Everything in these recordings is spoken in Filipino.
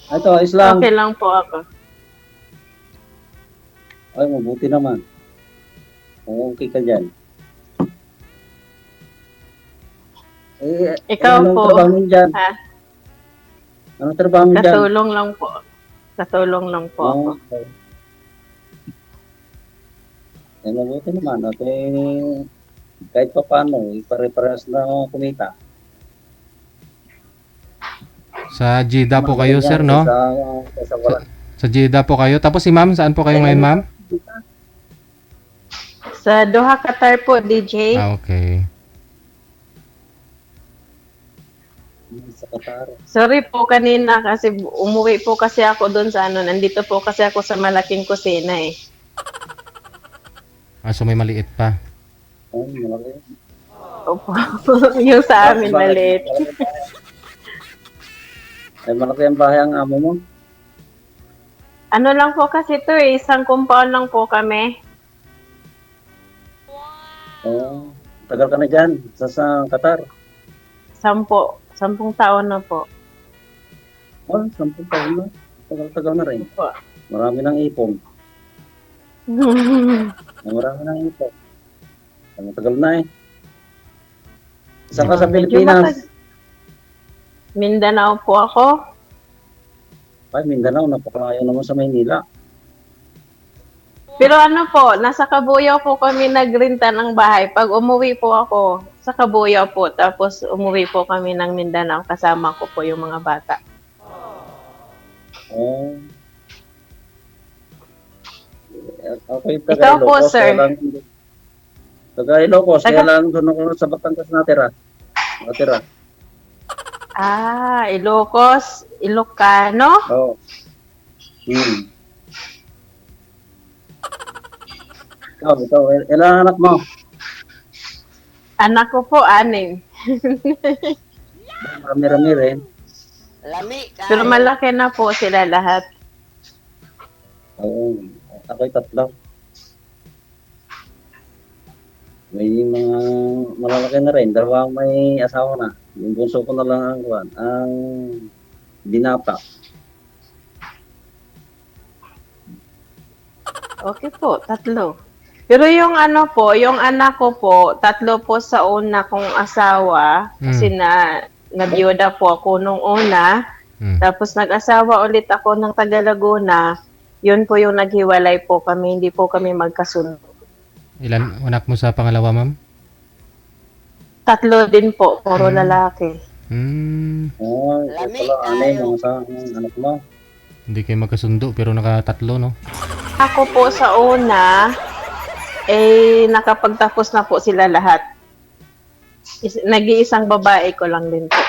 Ito, Islam. Okay lang po ako. Ay, mabuti naman. Okay ka dyan. Ikaw Anong po, trabaho mo dyan? ha? Anong trabaho mo dyan? Katulong lang po. Katulong lang po ako. Okay. Mabuti naman. At kahit pa paano, pare-parehas na kumita. Sa Jeddah po kayo, sir, no? Sa wala. Sa Jeddah po kayo. Tapos si ma'am, saan po kayo ngayon, ma'am? Sa Doha, Qatar po, DJ. Okay. Sa Qatar. Sorry po kanina kasi umuwi po kasi ako doon sa ano. Nandito po kasi ako sa malaking kusina eh. So may maliit pa. Ay, malaki. Opo. Yung sa amin maliit. Ay, malaki ang bahay ang amo mo. Ano lang po kasi to eh. Isang compound lang po kami. Oo. Tagal ka na dyan. Sa Qatar. 10 taon na po. Oh, 10 taon na. Tagal-tagal na rin. Po. Marami ng ipon. Marami ng ipon. Tagal na eh. Saan ka sa Pilipinas? Mindanao po ako. Ay, Mindanao. Napakalayo naman sa Maynila. Pero ano po, nasa Cabuyao po kami nagrenta ng bahay. Pag umuwi po ako sa Cabuyao po, tapos umuwi po kami ng Mindanao, kasama ko po yung mga bata. Oh. Okay, Ikaw po, sir. Taga Ilocos, kaya lang doon ako sa Batangas natira. Ilocos, Ilocano. Oo. Ikaw, ilang anak mo? Anak ko po, 6. Marami-rami rin. Pero malaki na po sila lahat. Oo. Ako'y 3. May mga malalaki na rin. 2 may asawa na. Yung bunso ko na lang ang binata. Okay po, 3. Pero yung ano po, yung anak ko po, 3 po sa una kong asawa. Kasi nabiyuda po ako nung una. Tapos nag-asawa ulit ako ng taga Laguna. Yun po yung naghiwalay po kami. Hindi po kami magkasundo. Ilan anak mo sa pangalawa, ma'am? 3 din po, puro lalaki. Oh, ito pala, anay mo sa anak mo. Hindi kayo magkasundo pero nakatatlo, no? Ako po sa una, nakapagtapos na po sila lahat. Nag-iisang babae ko lang din po.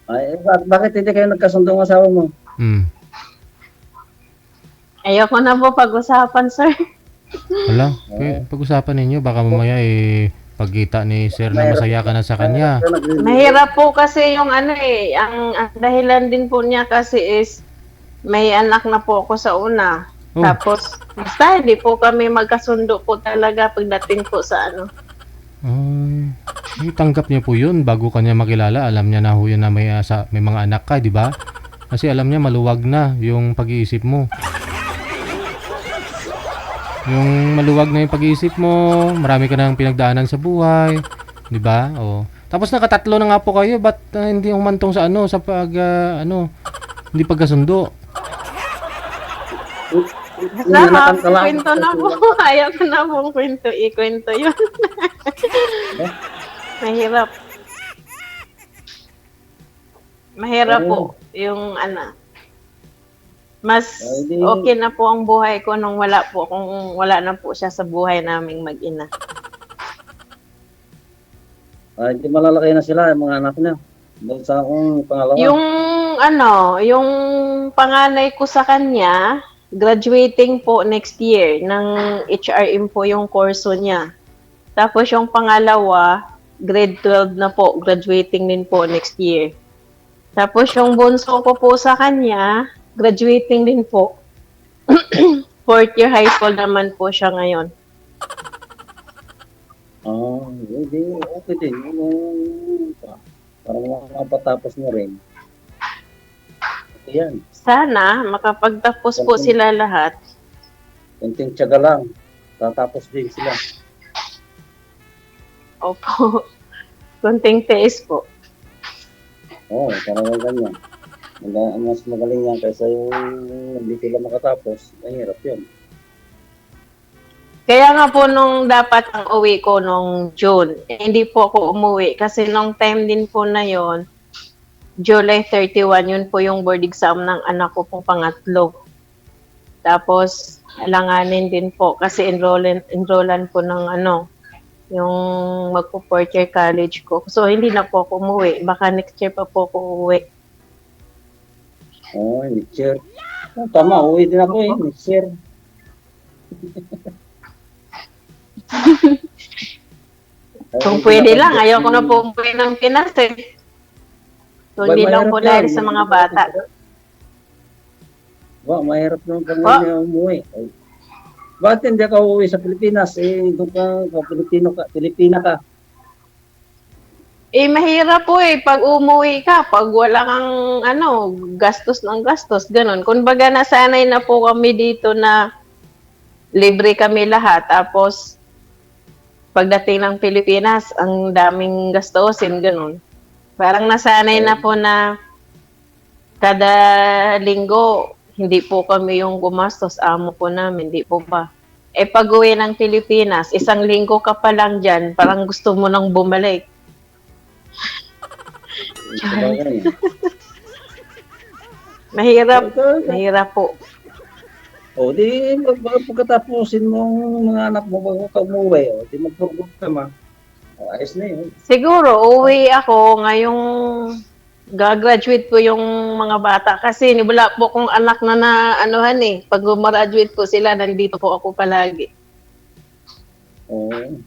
Ay, bakit hindi kayo nagkasundo ng asawa mo? Ayoko na po pag-usapan, sir. Wala. Pag-usapan ninyo, baka mamaya pagkita ni sir na masaya ka na sa kanya. Mahirap po kasi yung ang dahilan din po niya kasi is may anak na po ako sa una. Tapos, basta hindi po kami magkasundo po talaga pagdating po sa ano. Tanggap niya po yun bago kanya makilala. Alam niya na ho yun na may mga anak ka, di ba? Kasi alam niya maluwag na yung pag-iisip mo. Yung maluwag na yung pag-iisip mo, marami ka nang pinagdaanan sa buhay, di ba? Tapos nakatatlo na nga po kayo, ba't hindi humantong sa hindi pagkasundo? Kwento na po. Ayaw ko na pong ikwento yun. Mahirap. Mahirap po yung mas okay na po ang buhay ko nung kung wala na po siya sa buhay naming mag-ina. Hindi malalaki na sila, yung mga anak niya. Doon sa akong pangalawa. Yung panganay ko sa kanya, graduating po next year ng HRM po yung kurso niya. Tapos yung pangalawa, grade 12 na po, graduating din po next year. Tapos yung bunso ko po sa kanya, graduating din po. 4th year high school naman po siya ngayon. Hindi, okay din. Parang makapatapos mo rin. yan. Sana makapagtapos po sila lahat. Kunting tiyaga lang. Tatapos din sila. Opo. Konting tiis po. Oo, parang ganyan. Mas magaling yan kaysa yung hindi sila makatapos. Mahirap yun. Kaya nga po nung dapat ang uwi ko nung June, hindi po ako umuwi kasi nung time din po na yon, July 31, yun po yung board exam ng anak ko pong pangatlo. Tapos, alanganin din po kasi enrollan po ng yung magpo-fourth year college ko. So, hindi na po ako umuwi. Baka next year pa po ako uuwi. Oo, next year. Oh, tama, uwi din ako next year. Kung pwede lang, ayaw ko na po umuwi ng Pinas eh. So, hindi lang po dahil sa mga bata. Mahirap naman kami na umuwi. Bakit hindi ka uuwi sa Pilipinas? Doon ka, Pilipina ka. Mahirap po pag umuwi ka, pag wala kang, gastos ng gastos, ganun. Kumbaga, nasanay na po kami dito na libre kami lahat. Tapos, pagdating ng Pilipinas, ang daming gastusin, ganun. Parang nasanay na po na kada linggo, hindi po kami yung gumastos, amo po namin, hindi po ba. Pag uwi ng Pilipinas, isang linggo ka pa lang dyan, parang gusto mo nang bumalik. Mahirap po. O, di pagkatapusin mo mga anak mo bago ka umuwi, di mag-forgot ka ma. Ayos na yun. Siguro, uwi ako ngayong gagraduate po yung mga bata kasi wala po kong anak na pag gumraduate po sila, nandito po ako palagi. Oo.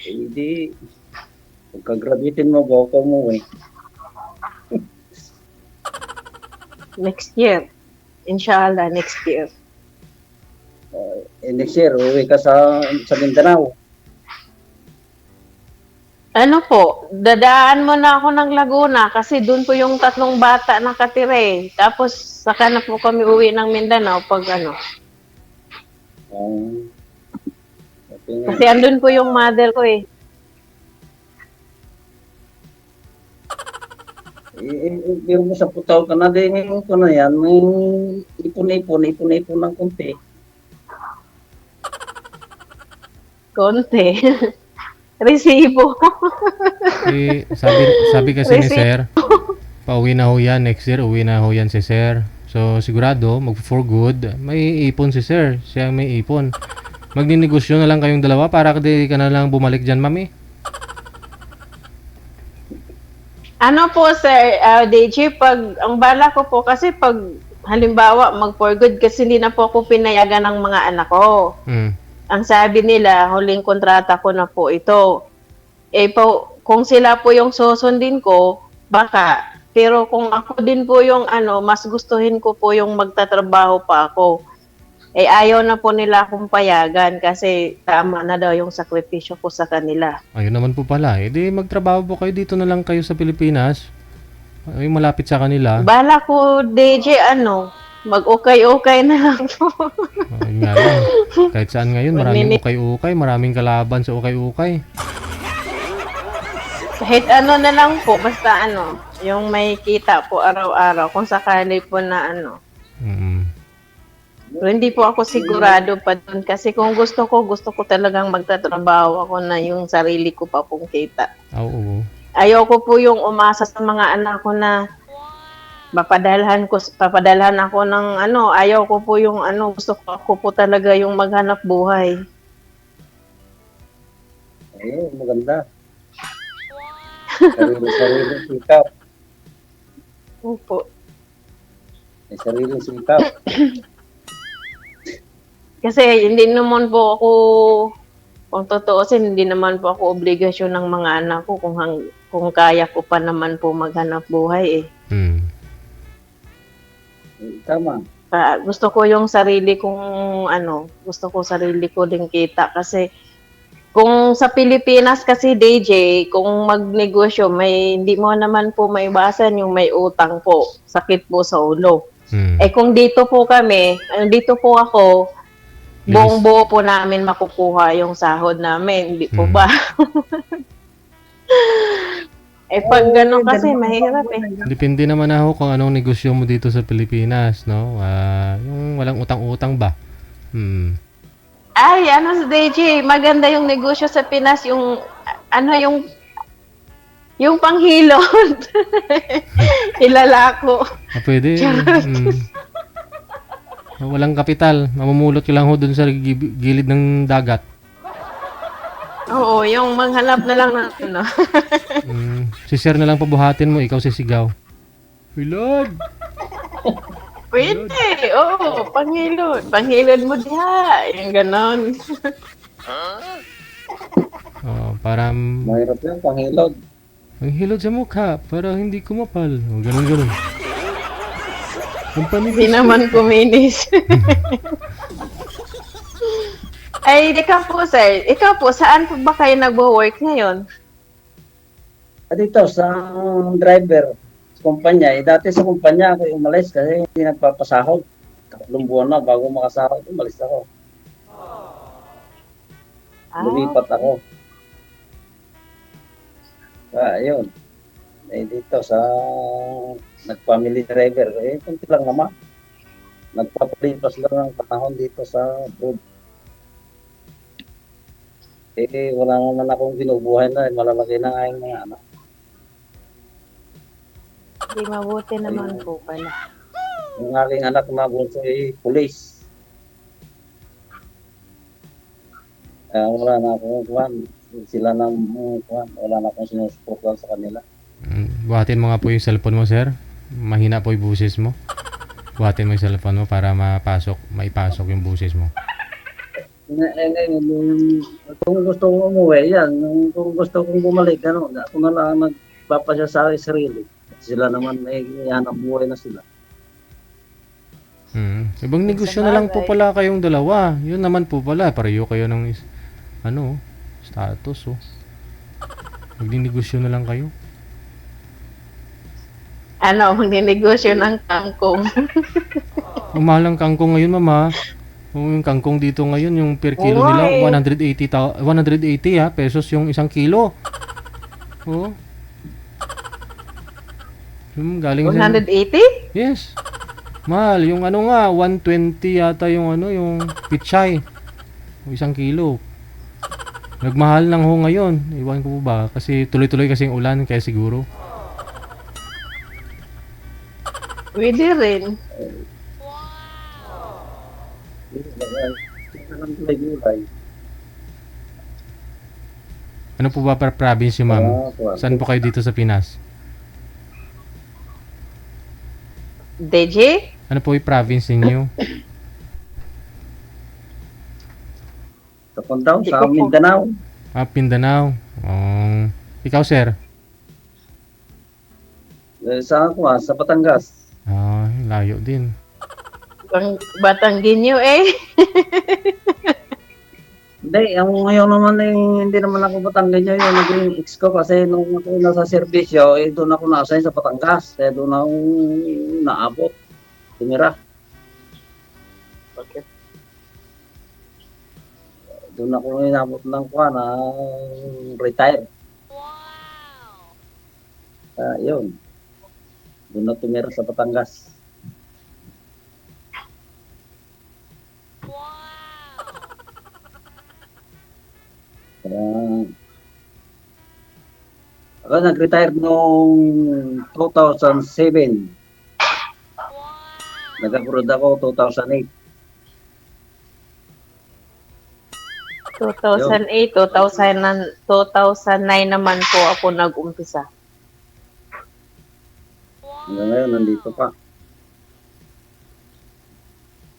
Hindi. Pagka-graduatein mo bago ka umuwi. Next year. Inshallah, next year. Next year, uwi ka sa Mindanao. Dadaan mo na ako ng Laguna kasi doon po yung 3 bata nakatira eh. Tapos, saka na po kami uwi ng Mindanao pag Okay nga. Kasi andun po yung mother ko eh. Pero mo sa putaw ka na din ngayon ko na yan, may ipon ng konti. Konti. Resibo. Sabi kasi ni Sir, pauwi na ho yan next year, uwi na ho yan si Sir. So sigurado, for good, may ipon si Sir. Siya may ipon. Magninegosyo na lang kayong dalawa para di ka na lang bumalik dyan, mami. Po, Sir, DJ, ang bala ko po kasi pag halimbawa mag-for good kasi hindi na po ako pinayagan ng mga anak ko. Ang sabi nila, huling kontrata ko na po ito. Kung sila po yung susundin ko, baka. Pero kung ako din po yung mas gustuhin ko po yung magtatrabaho pa ako. Ayaw na po nila akong payagan kasi tama na daw yung sakripisyo ko sa kanila. Ayun naman po pala. Di magtrabaho po kayo dito na lang kayo sa Pilipinas. Ay, malapit sa kanila. Bala ko, DJ, mag-ukay-ukay na lang po. Ayun nga lang. Kahit saan ngayon, maraming ukay-ukay. Maraming kalaban sa ukay-ukay. Kahit na lang po, basta yung may kita po araw-araw, kung sakali po na Pero hindi po ako sigurado pa doon kasi kung gusto ko talagang magtatrabaho ako na yung sarili ko pa pong kita. Oo. Ayoko po yung umasa sa mga anak ko na papadalhan ako ng ayaw ko po yung gusto ko po talaga yung maghanap buhay. Ayun, maganda. Sariling sikap. Opo. May sariling sikap. Kasi hindi naman po ako, kung totoosin, hindi naman po ako obligasyon ng mga anak ko kung kaya ko pa naman po maghanap buhay eh. Tama. Gusto ko yung sarili kong gusto ko sarili ko din kita kasi Kung sa Pilipinas kasi, DJ, kung magnegosyo, hindi mo naman po maiwasan yung may utang po, sakit po sa ulo. Hmm. Kung dito po kami, dito po ako, buong Bilis. buo po namin makukuha yung sahod namin, hindi po Hmm. ba? Pag gano'n hindi kasi, naman mahirap ako, eh. Depende naman ako kung anong negosyo mo dito sa Pilipinas, no? Yung walang utang-utang ba? Hmm. Ay, ano sa DJ, maganda yung negosyo sa Pinas, yung panghilod. Ilalako. Pwede. Charot. Walang kapital. Mamumulot ka lang ho dun sa gilid ng dagat. Oo, yung manghanap na lang ng ano. Si sir na lang pabuhatin mo, ikaw sisigaw. Hilod! Pwede, oo, panghilod. Panghilod mo diha, yung ganon. Para Mahirap yun, panghilod. ang hilod sa mukha para hindi kumapal. Ganun. Ang Hindi panipis. naman kuminis. Ay, ikaw po, sir. Ikaw po, saan po ba kayo nagwo-work ngayon? Dito, sa driver, sa kumpanya. Dati sa kumpanya ako umalis kasi hindi nagpapasahod. 3 buwan na bago makasahod, umalis ako. Lumipat ako. Yun. Dito sa nag-family driver, kunti lang naman. Nagpapalipas lang ng panahon dito sa food. Wala naman akong binubuhay na, malalaki na nga yung mga anak. Hindi mabuti naman po pala. Yung aking anak na bunso pulis. Wala na akong kuhan. Sila na kuhan. Wala na akong sinusuportan sa kanila. Buhatin mo nga po yung cellphone mo, sir. Mahina po yung buses mo. Buhatin mo yung cellphone mo para maipasok yung buses mo. Kung gusto kong umuwi, yan. Kung gusto kong bumalik, ako na lang nagpapasya sa sarili. Sila naman, hanap buhay na sila. Ibang negosyo na lang po pala kayong dalawa. Yun naman po pala, pareho kayo ng status. Magdinegosyo na lang kayo. Magninegosyo ng kangkong. Ang mahal ng kangkong ngayon, mama. Yung kangkong dito ngayon, yung per kilo Oo, nila, eh. 180 pesos yung 1 kilo. Oh. Galing sa... 180? Yes. Mahal. Yung 120 yata yung pichay. Yung 1 kilo. Nagmahal lang ho ngayon. Iwan ko po ba? Kasi tuloy-tuloy kasi yung ulan, kaya siguro. Pwede rin. Ano po ba para province yung ma'am? Saan po kayo dito sa Pinas? DJ? Ano po yung province ninyo? Sa Puntaw, Hindi sa ko po. Mindanao. Mindanao. Ikaw, sir? Sa sa Batangas. Layo din. Batangginyo eh. Hindi, ngayon naman hindi naman ako Batangas yung naging ex ko kasi nung ako nasa serbisyo, doon ako na-assign sa Batangas. Kaya doon ako naabot. Tumira. Okay. Doon ako inabot ng retire. Yun. Doon na tumira sa Batangas. Ako nag-retire noong 2007. Nag-abroad ako 2008. 2008, 2009 naman po ako nag-umpisa. Hanggang ngayon, nandito pa.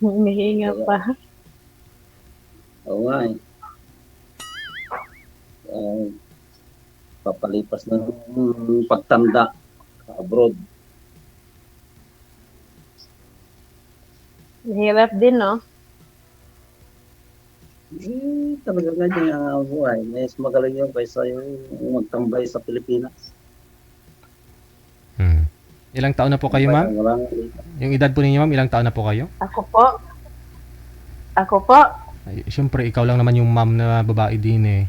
Humihinga pa. Oo nga eh. Papalipas ng pagtanda abroad. Hirap din, no? Talaga ganyan ang buhay. Mas magaling yun kaysa yung magtambay sa Pilipinas. Hmm. Ilang taon na po kayo, ma'am? Walang, Yung edad po ninyo, ma'am, ilang taon na po kayo? Ako po, Ay, syempre, ikaw lang naman yung ma'am na babae din eh.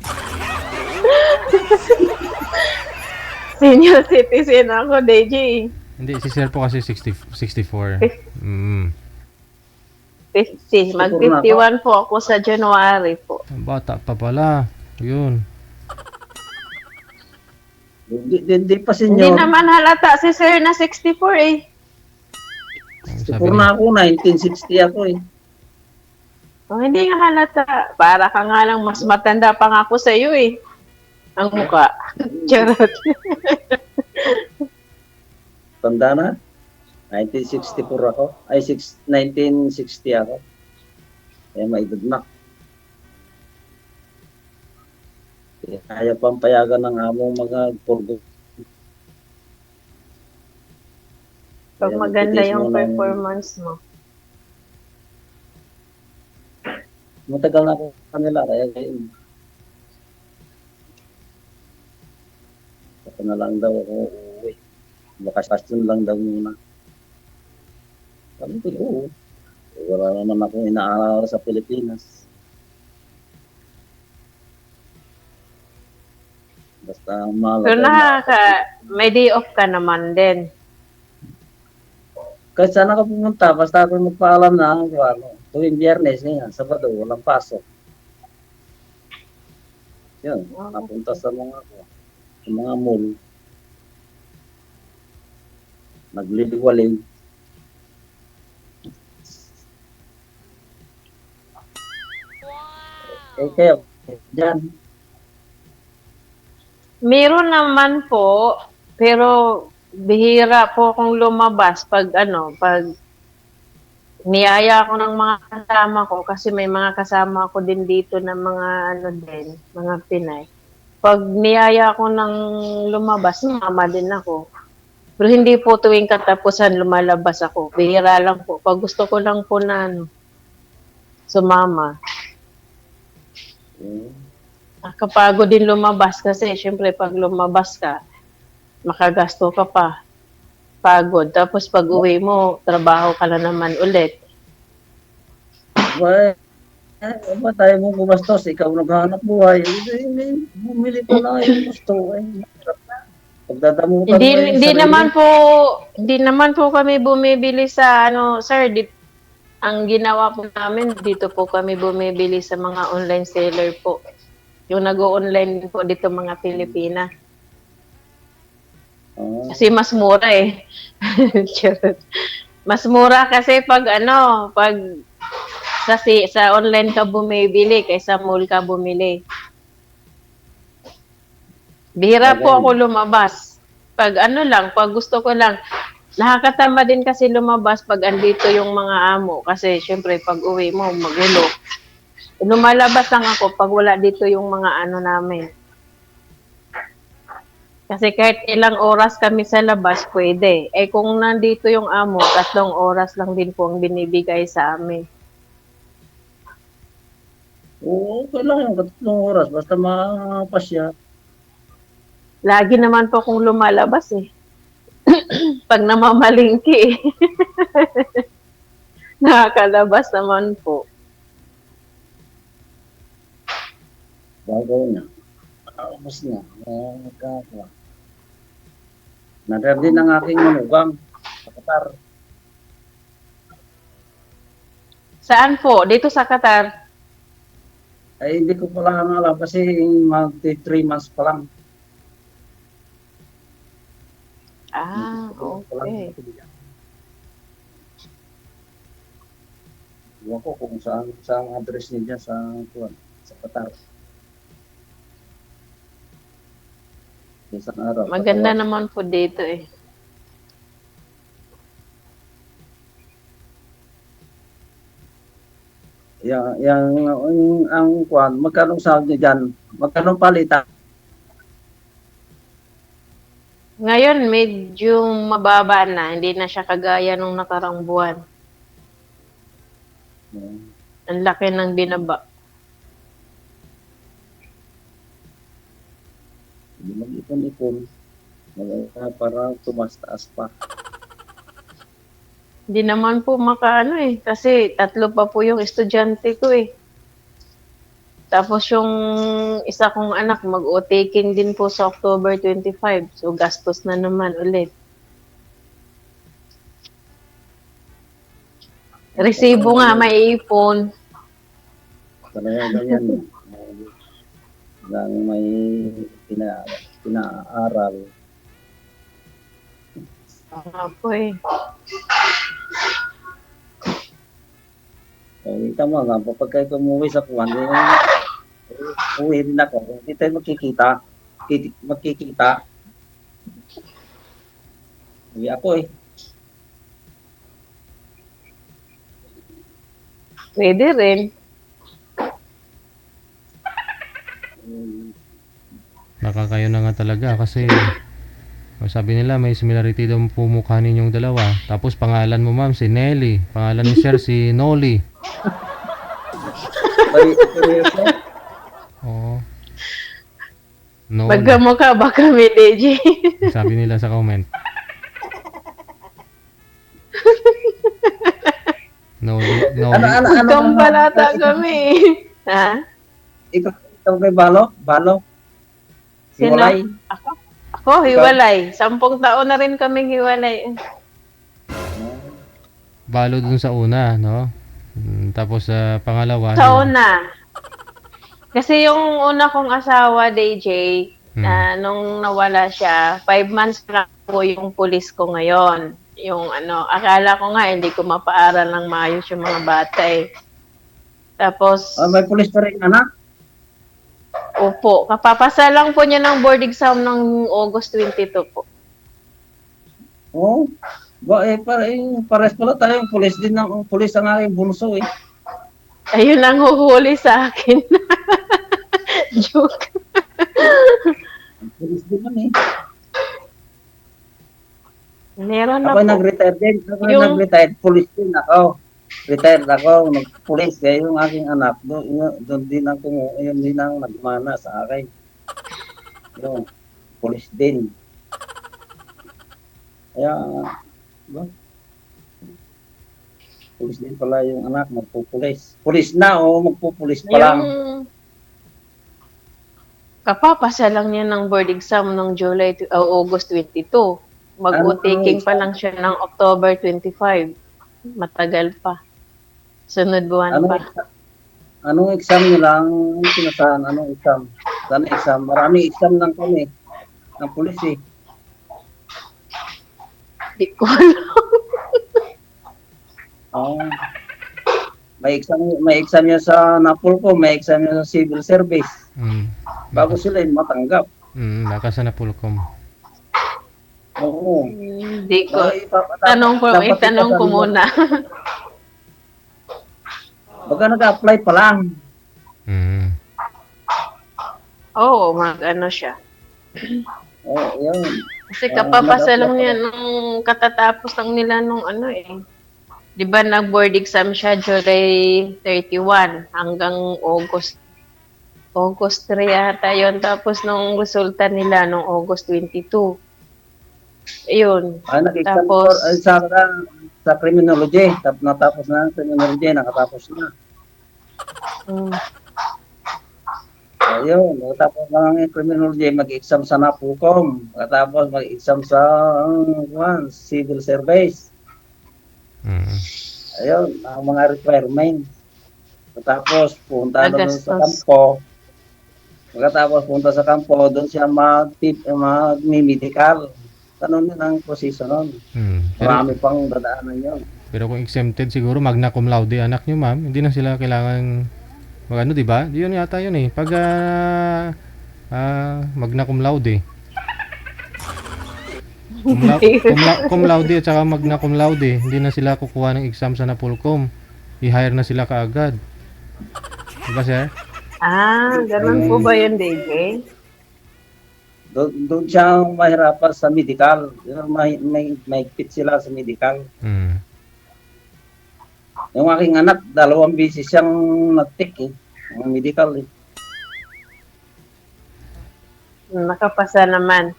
senior citizen ako, DJ. Hindi, si sir po kasi 64. Mm. 50. Mag-51 po ako sa January po. Bata pa pala. Yun. hindi pa Hindi senyor. naman halata si sir na 64 eh. Ang sabi Siguro ni, na ako, 1960 ako eh. Oh, hindi nga halata. Para ka nga lang mas matanda pa nga ako sa iyo eh. Ang mukha. Charot. Tanda na. 1964 ako. Ay, 1960 ako. Kaya maedad na. Kaya pang payagan ng among mga purgo. Pag Kaya maganda magtitiis yung muna performance mo. Matagal na ako sa kanila. Kaya ako na lang daw ako uuwi. Bakasyon lang daw muna. Sabi ko, oo. Wala naman ako inaaral sa Pilipinas. Basta Pero mahalaga. may day off ka naman din. Kahit saan ako pumunta, basta ako magpaalam na kung ano. Tuwing Biyernes, ngayon, Sabado, walang pasok. Yun, napunta sa mga mall. Nagliliwaling. Kayo, dyan. Meron naman po, pero bihira po akong lumabas pag niyaya ako ng mga kasama ko kasi may mga kasama ko din dito na mga mga Pinay. Pag niyaya ako ng lumabas, mama din ako. Pero hindi po tuwing katapusan lumalabas ako. Bihira lang po. Pag gusto ko lang po na sumama. Nakakapagod din lumabas kasi syempre pag lumabas ka, makagasto ka pa. Pagod. Tapos pag uwi mo, trabaho ka na naman ulit. Ba tayo mo gumastos, ikaw naghahanap buhay. Bumili pa na yung gusto. Pagdadamutan mo yung Hindi sarili. hindi naman po kami bumibili sa sir, ang ginawa po namin dito po kami bumibili sa mga online seller po. Yung nag-o-online po dito mga Pilipina. Kasi mas mura eh. Charot. Mas mura kasi pag sa online ka bumibili kaysa mall ka bumili. Bihira po ako lumabas. Pag pag gusto ko lang, nakakatama din kasi lumabas pag andito yung mga amo. Kasi syempre pag uwi mo, magulo. Lumalabas lang ako pag wala dito yung mga namin. Kasi kahit ilang oras kami sa labas, pwede. Eh kung nandito yung amo, 3 oras lang din po ang binibigay sa amin. Oo, okay lang yung 3 oras. Basta mapasya. Lagi naman po akong lumalabas eh. Pag namamalingki eh. Nakakalabas naman po. Bago na. Tapos na. Nagkakawa. Nader din ang aking manugang. Sa Qatar. Saan po? Dito sa Qatar? Ay, hindi ko pala alam kasi mag-3 months pa lang. Ah, okay. Iwan ko kung saan address niya sa Qatar. Isang araw. Maganda naman po dito eh. Ang kuan, magkano sahod niyo diyan? Magkano palita? Ngayon, medyo mababa na. Hindi na siya kagaya nung nakarang buwan. Ang laki ng binaba. mag-ipon-ipon para tumas-taas pa. Hindi naman po makaano kasi 3 pa po yung estudyante ko Tapos yung isa kong anak mag-o-taking din po sa October 25. So gastos na naman ulit. Resibo nga may ipon. Talaga ganyan. Lang may pinaaral. Nga po Kita mo nga, pag kayo umuwi sa kuwan, uwi rin ako. Hindi tayo magkikita. Uwi ako Pwede rin. Nakakayo na nga talaga kasi sabi nila may similarity daw po mukha ninyong dalawa. Tapos pangalan mo ma'am si Nelly, pangalan ni sir si Noli. Oo. Noli. Magkamukha ba kami, DJ? Sabi nila sa comment. Noli. Magkambalata kami. Ha? Ikaw kay Balo? Sino? Hiwalay? Ako, hiwalay. 10 taon na rin kaming hiwalay. Balo dun sa una, no? Tapos sa pangalawa. Sa una. Kasi yung una kong asawa, DJ, nung nawala siya, 5 months lang po yung pulis ko ngayon. Yung akala ko nga hindi ko mapaaral ng maayos yung mga bata Tapos, May pulis pa rin anak? opo, kapapasa lang po niya ng board exam ng August 22 po. Oo. Pares pala tayo, pulis ang aking bunso Ayun lang huhuli sa akin. Joke. Pulis din man Meron na Ako po. nag-retire din. Yung- Nag-retire, pulis din ako. Retired ako, nag-pulis. Kaya yung aking anak, doon din yun din ang nagmana sa akin. Yung pulis din. Kaya, pulis din pala yung anak, magpupulis. Pulis na o magpupulis pa lang. Yung kapapasa lang niya ng board exam ng August 22. Mag-o-taking pa lang siya ng October 25. Matagal pa. Sunod buwan pa. Anong exam nyo lang sinasahan? Anong exam? Sana exam? Maraming exam lang kami. Ng pulis Di ko alam. May exam niya sa Napolcom, may exam niya sa civil service. Bago sila matanggap. Baka sa Napolcom. Oo. Hindi ko. Dapat Itanong ko muna. Baka nag-apply pa lang. Oo, siya. Oo, yun. Kasi kapapasa lang niya nung katatapos lang nila nung Di ba nag-board exam siya July 31 hanggang August 3 yata yun. Tapos nung resulta nila nung August 22. Ayun. Nag-exam Tapos, sa criminology. Natapos na ang criminology, nakatapos na. Ayun, tapos lang ang criminology, mag-exam sa Napolcom. Tapos mag-exam sa civil service. Ayun, ang mga requirements. Tapos punta doon sa kampo. Pagkatapos punta sa kampo, doon siya mag-medical. Tanong din ang posisyon nun. Marami pang dadaanan yun. Pero kung exempted siguro magna cum laude anak nyo ma'am, hindi na sila kailangan di ba? Yun yata yun pag magna cum laude. Cum laude at saka magna cum laude, hindi na sila kukuha ng exam sa Napolcom. I-hire na sila kaagad. Diba sir? Ganun po ba yun, DJ? Doon siya mahirapan sa medical. May fit sila sa medical. Yung aking anak, 2 beses siyang nag-take ng medical. Nakapasa naman.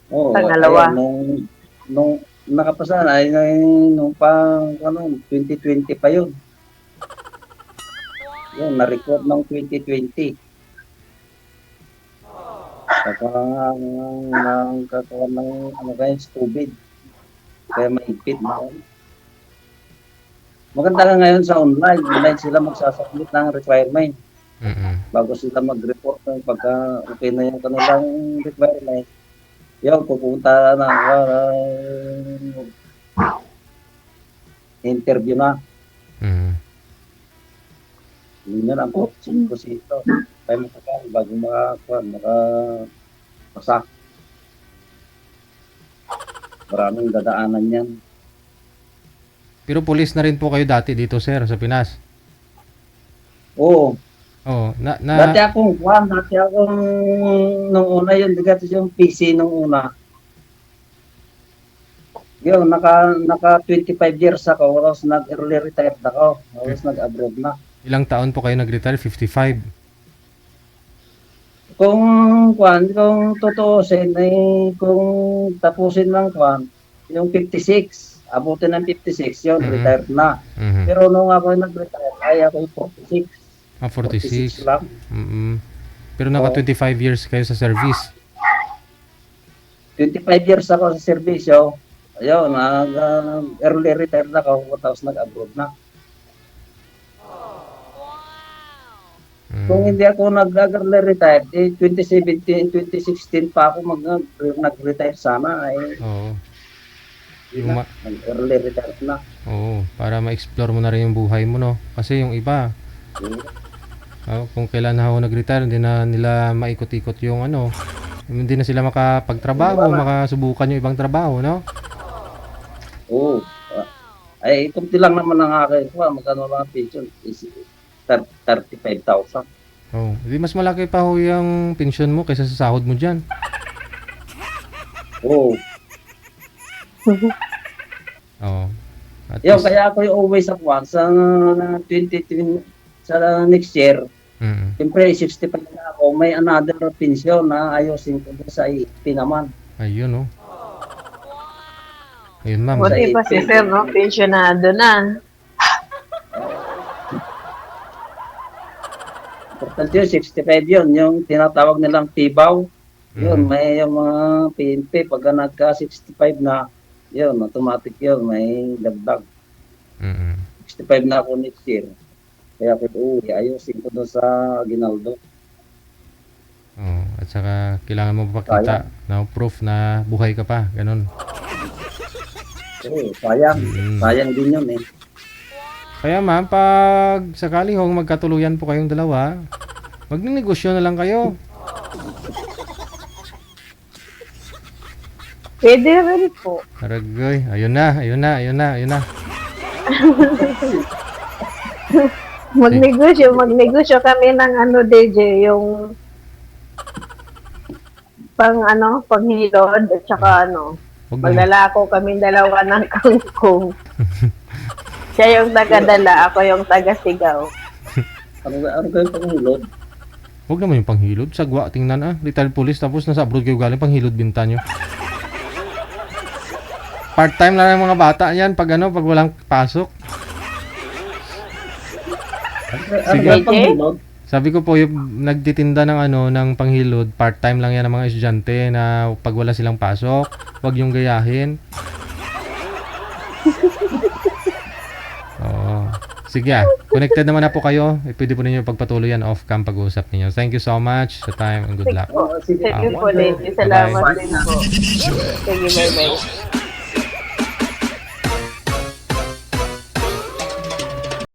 Oo, Pangalawa. ayun, nung nakapasa na, ay, nung pang, 2020 pa yun. Yun, na-record ng 2020. Saka, kakawan ng, COVID. Kaya mahigpit na. Maganda nga ngayon sa online. Online sila magsasubmit ng requirement bago sila mag-report ng pagka okay na yung kanilang requirement. Yun, pupunta na interview na. Yun na ang prosito. Kaya matagal bago makapasa. Maraming dadaanan yan. Pero police na rin po kayo dati dito, sir, sa Pinas. Oo. Oh, Dati akong nung una yun, digat yung PC nung una. Yun, naka 25 years ako, tapos nag-early retired ako, tapos nag-abroad na. Ilang taon po kayo nag-retire? 55. Kung tutuusin, ay kung tapusin ng yung 56, abutin ng 56, yun, retired na. Pero nung ako nag-retire, ay ako 46. 46. lang. Pero naka 25 years kayo sa service. 25 years ako sa serbisyo. Ayun, early retired na ako, tapos nag-abroad na. Kung hindi ako nag-early retired, 2017, 2016 pa ako nag-retire sana. Oo. Nag-early retired na. Oo, para ma-explore mo na rin yung buhay mo, no? Kasi yung iba, kung kailan ako nag-retire, hindi na nila maikot-ikot yung hindi na sila makapagtrabaho, makasubukan yung ibang trabaho, no? Oo. Ay, kunti lang naman ang akin. Magkano lang ang pension? 35,000. Oh, di mas malaki pa ho yung pension mo kaysa sa sahod mo diyan. Oo. Oh. At Yo, least- kaya ako yung always sa sa 2020 sa next year. Siyempre, 65 na ako. May another pension na ayusin ko sa IP naman. Ayun, oh. Ayun, ma'am. Buti pa si sir, no? Pensionado na. Importante yun, 65 yun. Yung tinatawag nilang PIBAW. Yun, may yung mga PNP. Pagka nagka-65 na, yun, automatic yun. May dagdag. 65 na ako next year. Kaya ako, ayusin ko doon sa Ginaldo. Oh, at saka kailangan mo papakita na proof na buhay ka pa, ganun. Oo, sayang. Sayang din yun eh. Kaya ma'am, pag sakali hong magkatuluyan po kayong dalawa, magnegosyo na lang kayo. Pwede rin po. Aragay, ayun na. Magnegosyo kami ng DJ, yung panghilod at saka Huwag mo, maglalako kami dalawa ng kangkong. Siya yung taga-dala, ako yung taga-sigaw. Ano kayo panghulog? huwag naman yung panghilod. Sagwa, tingnan retired police, tapos nasa abroad kayo galing, panghilod binta nyo. Part-time lang ng mga bata yan, pag walang pasok. Ano Sige. kayo panghulog? Sabi ko po, yung nagtitinda ng panghilod, part-time lang yan ng mga estudyante na pag wala silang pasok, huwag yung gayahin. Oo. Sige connected naman na po kayo. Pwede po ninyo pagpatuloy yan off-cam pag-uusap ninyo. Thank you so much sa time and good luck. Sige. Sige po, lady. Salamat din po. Sige, bye-bye.